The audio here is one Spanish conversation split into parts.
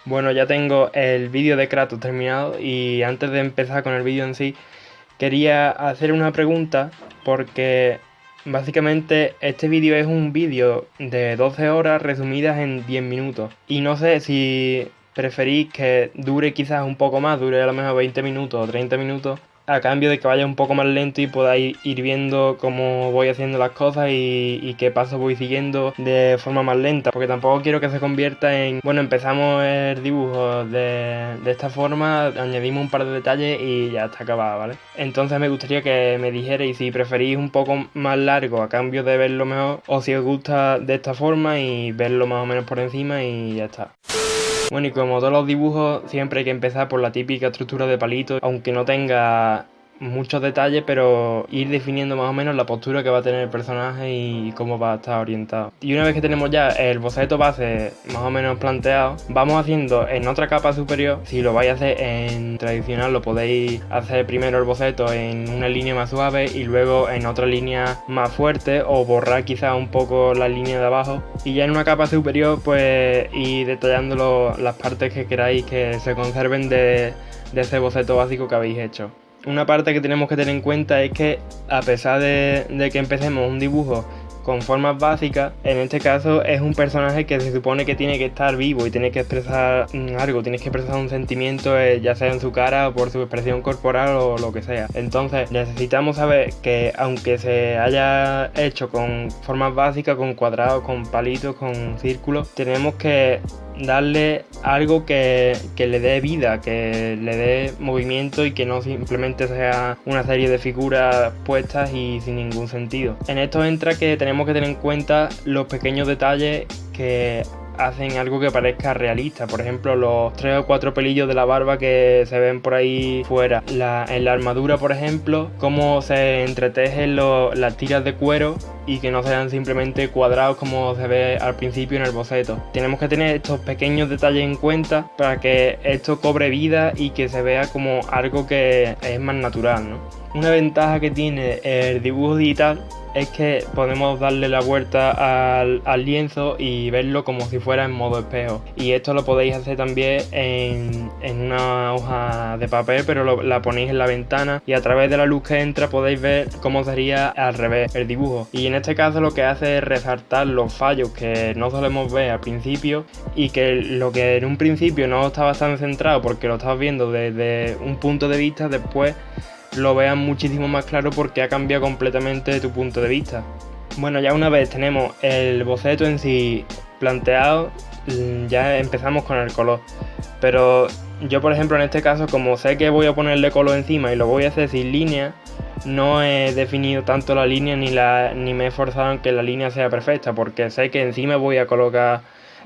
Bueno, ya tengo el vídeo de Kratos terminado y antes de empezar con el vídeo en sí, quería hacer una pregunta porque básicamente este vídeo es un vídeo de 12 horas resumidas en 10 minutos. Y no sé si preferís que dure quizás un poco más, dure a lo mejor 20 minutos o 30 minutos, a cambio de que vaya un poco más lento y podáis ir viendo cómo voy haciendo las cosas y qué paso voy siguiendo de forma más lenta, porque tampoco quiero que se convierta en, bueno, empezamos el dibujo de esta forma, añadimos un par de detalles y ya está acabado, ¿vale? Entonces me gustaría que me dijerais si preferís un poco más largo a cambio de verlo mejor, o si os gusta de esta forma y verlo más o menos por encima y ya está. Bueno, y como todos los dibujos, siempre hay que empezar por la típica estructura de palitos, aunque no tenga muchos detalles, pero ir definiendo más o menos la postura que va a tener el personaje y cómo va a estar orientado. Y una vez que tenemos ya el boceto base más o menos planteado, vamos haciendo en otra capa superior. Si lo vais a hacer en tradicional, lo podéis hacer primero el boceto en una línea más suave y luego en otra línea más fuerte, o borrar quizás un poco la línea de abajo, y ya en una capa superior pues ir detallando las partes que queráis que se conserven de ese boceto básico que habéis hecho. Una parte que tenemos que tener en cuenta es que, a pesar de que empecemos un dibujo con formas básicas, en este caso es un personaje que se supone que tiene que estar vivo y tiene que expresar algo, tiene que expresar un sentimiento, ya sea en su cara o por su expresión corporal o lo que sea. Entonces necesitamos saber que, aunque se haya hecho con formas básicas, con cuadrados, con palitos, con círculos, tenemos que darle algo que le dé vida, que le dé movimiento y que no simplemente sea una serie de figuras puestas y sin ningún sentido. En esto entra que tenemos que tener en cuenta los pequeños detalles que hacen algo que parezca realista. Por ejemplo, los 3 o 4 pelillos de la barba que se ven por ahí fuera. En la armadura, por ejemplo, cómo se entretejen las tiras de cuero y que no sean simplemente cuadrados como se ve al principio en el boceto. Tenemos que tener estos pequeños detalles en cuenta para que esto cobre vida y que se vea como algo que es más natural, ¿no? Una ventaja que tiene el dibujo digital es que podemos darle la vuelta al lienzo y verlo como si fuera en modo espejo. Y esto lo podéis hacer también en una hoja de papel, pero la ponéis en la ventana y a través de la luz que entra podéis ver cómo sería al revés el dibujo. Y en este caso lo que hace es resaltar los fallos que no solemos ver al principio, y que lo que en un principio no estaba tan centrado porque lo estabas viendo desde un punto de vista, después lo veas muchísimo más claro porque ha cambiado completamente tu punto de vista. Bueno, ya una vez tenemos el boceto en sí planteado, ya empezamos con el color. Pero yo, por ejemplo, en este caso, como sé que voy a ponerle color encima y lo voy a hacer sin línea, no he definido tanto la línea ni me he esforzado en que la línea sea perfecta, porque sé que encima voy a colocar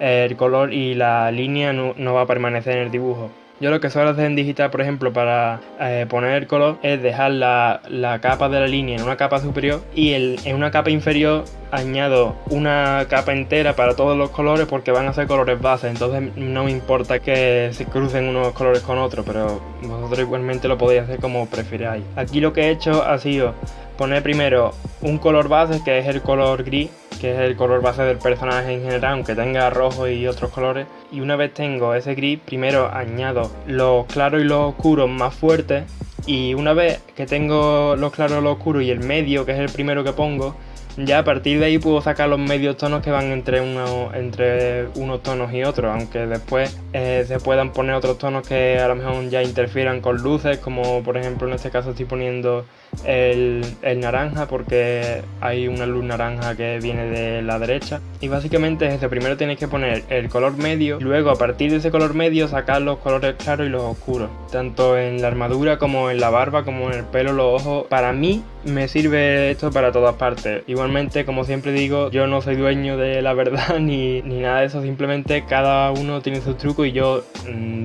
el color y la línea no va a permanecer en el dibujo. Yo lo que suelo hacer en digital, por ejemplo, para poner el color, es dejar la capa de la línea en una capa superior y en una capa inferior añado una capa entera para todos los colores, porque van a ser colores base. Entonces no me importa que se crucen unos colores con otros, pero vosotros igualmente lo podéis hacer como prefiráis. Aquí lo que he hecho ha sido poner primero un color base, que es el color gris, que es el color base del personaje en general, aunque tenga rojo y otros colores. Y una vez tengo ese gris, primero añado los claros y los oscuros más fuertes, y una vez que tengo los claros y los oscuros y el medio, que es el primero que pongo, ya a partir de ahí puedo sacar los medios tonos que van entre unos tonos y otros, aunque después se puedan poner otros tonos que a lo mejor ya interfieran con luces, como por ejemplo en este caso estoy poniendo el naranja, porque hay una luz naranja que viene de la derecha. Y básicamente es eso: primero tenéis que poner el color medio y luego a partir de ese color medio sacar los colores claros y los oscuros, tanto en la armadura como en la barba, como en el pelo, los ojos. Para mí me sirve esto para todas partes. Igualmente, como siempre digo, yo no soy dueño de la verdad ni nada de eso, simplemente cada uno tiene sus trucos y yo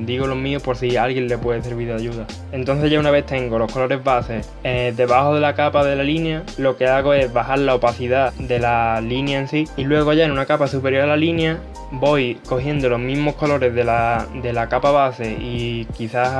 digo los míos por si a alguien le puede servir de ayuda. Entonces ya una vez tengo los colores base debajo de la capa de la línea, lo que hago es bajar la opacidad de la línea en sí, y luego ya en una capa superior a la línea voy cogiendo los mismos colores de la capa base y quizás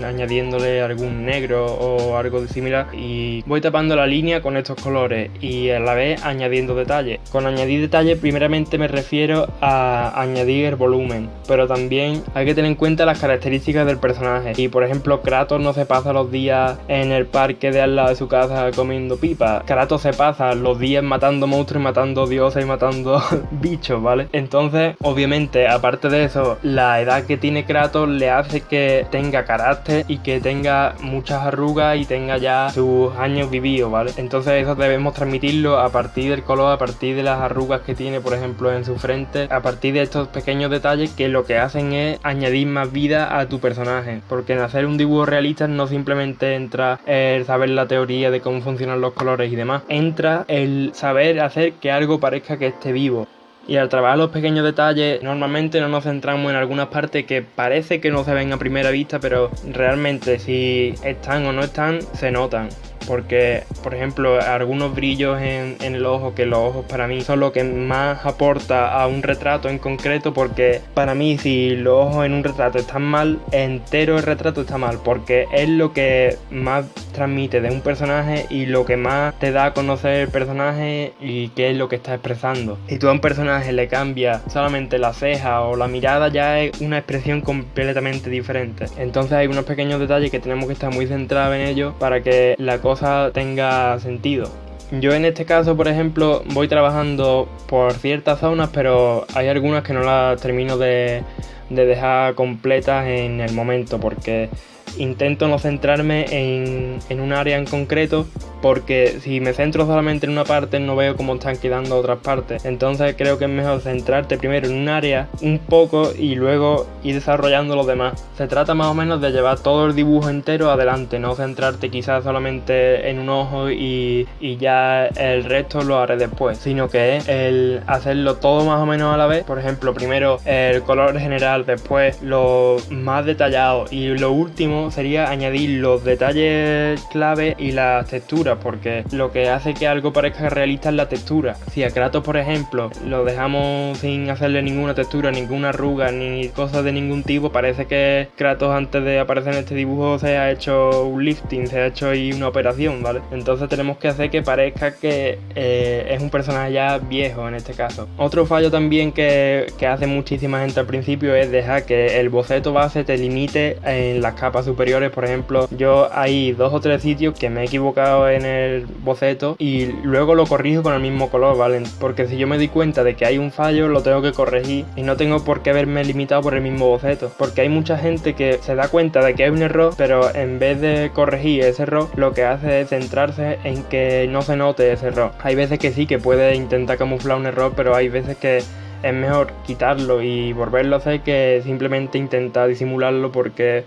añadiéndole algún negro o algo similar, y voy tapando la línea con estos colores y a la vez añadiendo detalles. Con añadir detalles primeramente me refiero a añadir el volumen, pero también hay que tener en cuenta las características del personaje. Y por ejemplo, Kratos no se pasa los días en el parque de al lado de su casa comiendo pipa. Kratos se pasa los días matando monstruos, matando dioses y matando bichos, ¿vale? Entonces, obviamente, aparte de eso, la edad que tiene Kratos le hace que tenga carácter y que tenga muchas arrugas y tenga ya sus años vividos, ¿vale? Entonces eso debemos transmitirlo a partir del color, a partir de las arrugas que tiene, por ejemplo, en su frente, a partir de estos pequeños detalles que lo que hacen es añadir más vida a tu personaje, porque en hacer un dibujo realista no simplemente entra el saber la teoría de cómo funcionan los colores y demás, entra el saber hacer que algo parezca que esté vivo. Y al trabajar los pequeños detalles, normalmente no nos centramos en algunas partes que parece que no se ven a primera vista, pero realmente si están o no están, se notan. Porque, por ejemplo, algunos brillos en el ojo, que los ojos para mí son lo que más aporta a un retrato en concreto, porque para mí si los ojos en un retrato están mal, entero el retrato está mal, porque es lo que más transmite de un personaje y lo que más te da a conocer el personaje y qué es lo que está expresando. Si tú a un personaje le cambias solamente la ceja o la mirada, ya es una expresión completamente diferente. Entonces hay unos pequeños detalles que tenemos que estar muy centrados en ellos para que la cosa tenga sentido. Yo en este caso, por ejemplo, voy trabajando por ciertas zonas, pero hay algunas que no las termino de dejar completas en el momento, porque intento no centrarme en un área en concreto, porque si me centro solamente en una parte no veo cómo están quedando otras partes. Entonces creo que es mejor centrarte primero en un área un poco y luego ir desarrollando los demás. Se trata más o menos de llevar todo el dibujo entero adelante, no centrarte quizás solamente en un ojo y ya el resto lo haré después, sino que es el hacerlo todo más o menos a la vez. Por ejemplo, primero el color general, después lo más detallado y lo último sería añadir los detalles clave y las texturas, porque lo que hace que algo parezca realista es la textura. Si a Kratos, por ejemplo, lo dejamos sin hacerle ninguna textura, ninguna arruga, ni cosas de ningún tipo, parece que Kratos antes de aparecer en este dibujo se ha hecho un lifting, se ha hecho ahí una operación, ¿vale? Entonces tenemos que hacer que parezca que es un personaje ya viejo en este caso. Otro fallo también que hace muchísima gente al principio es dejar que el boceto base te limite en las capas superiores. Por ejemplo, yo hay 2 o 3 sitios que me he equivocado en el boceto y luego lo corrijo con el mismo color, ¿vale? Porque si yo me di cuenta de que hay un fallo, lo tengo que corregir y no tengo por qué verme limitado por el mismo boceto, porque hay mucha gente que se da cuenta de que hay un error, pero en vez de corregir ese error, lo que hace es centrarse en que no se note ese error. Hay veces que sí, que puede intentar camuflar un error, pero hay veces que es mejor quitarlo y volverlo a hacer que simplemente intentar disimularlo, porque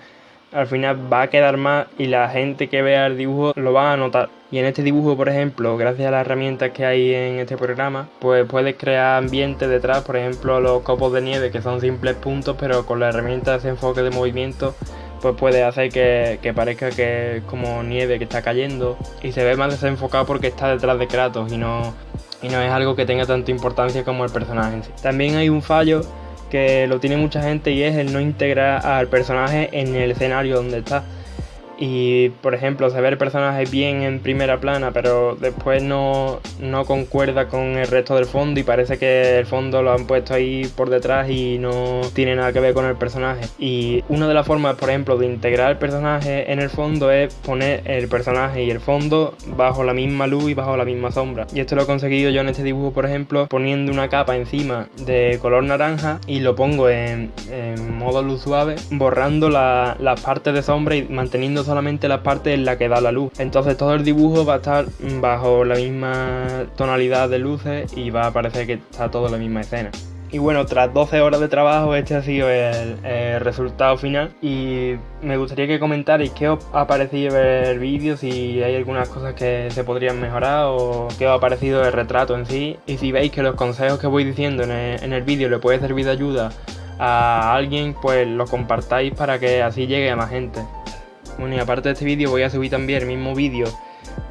al final va a quedar más y la gente que vea el dibujo lo va a notar. Y en este dibujo, por ejemplo, gracias a las herramientas que hay en este programa, pues puedes crear ambientes detrás. Por ejemplo, los copos de nieve, que son simples puntos, pero con la herramienta de ese enfoque de movimiento, pues puede hacer que parezca que es como nieve que está cayendo y se ve más desenfocado porque está detrás de Kratos y no es algo que tenga tanta importancia como el personaje en sí. También hay un fallo que lo tiene mucha gente y es el no integrar al personaje en el escenario donde está. Y por ejemplo, se ve el personaje bien en primera plana, pero después no concuerda con el resto del fondo y parece que el fondo lo han puesto ahí por detrás y no tiene nada que ver con el personaje. Y una de las formas, por ejemplo, de integrar el personaje en el fondo es poner el personaje y el fondo bajo la misma luz y bajo la misma sombra. Y esto lo he conseguido yo en este dibujo, por ejemplo, poniendo una capa encima de color naranja y lo pongo en modo luz suave, borrando las partes de sombra y manteniendo solamente las partes en las que da la luz. Entonces todo el dibujo va a estar bajo la misma tonalidad de luces y va a parecer que está todo en la misma escena. Y bueno, tras 12 horas de trabajo, este ha sido el resultado final. Y me gustaría que comentarais qué os ha parecido el vídeo, si hay algunas cosas que se podrían mejorar o qué os ha parecido el retrato en sí. Y si veis que los consejos que voy diciendo en el vídeo le puede servir de ayuda a alguien, pues lo compartáis para que así llegue a más gente. Bueno, y aparte de este vídeo voy a subir también el mismo vídeo,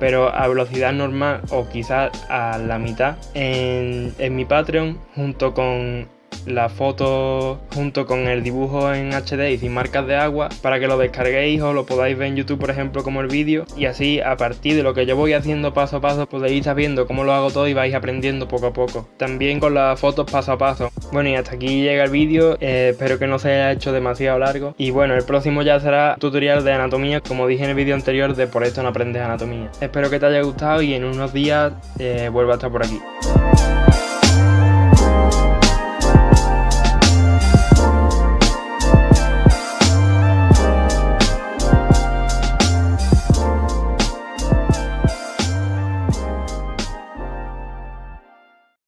pero a velocidad normal o quizás a la mitad en mi Patreon, junto con la foto junto con el dibujo en HD y sin marcas de agua para que lo descarguéis o lo podáis ver en YouTube, por ejemplo, como el vídeo, y así a partir de lo que yo voy haciendo paso a paso podéis ir sabiendo cómo lo hago todo y vais aprendiendo poco a poco. También con las fotos paso a paso. Bueno, y hasta aquí llega el vídeo, espero que no se haya hecho demasiado largo. Y bueno, el próximo ya será tutorial de anatomía, como dije en el vídeo anterior, de Por esto no aprendes anatomía. Espero que te haya gustado y en unos días vuelvo a estar por aquí.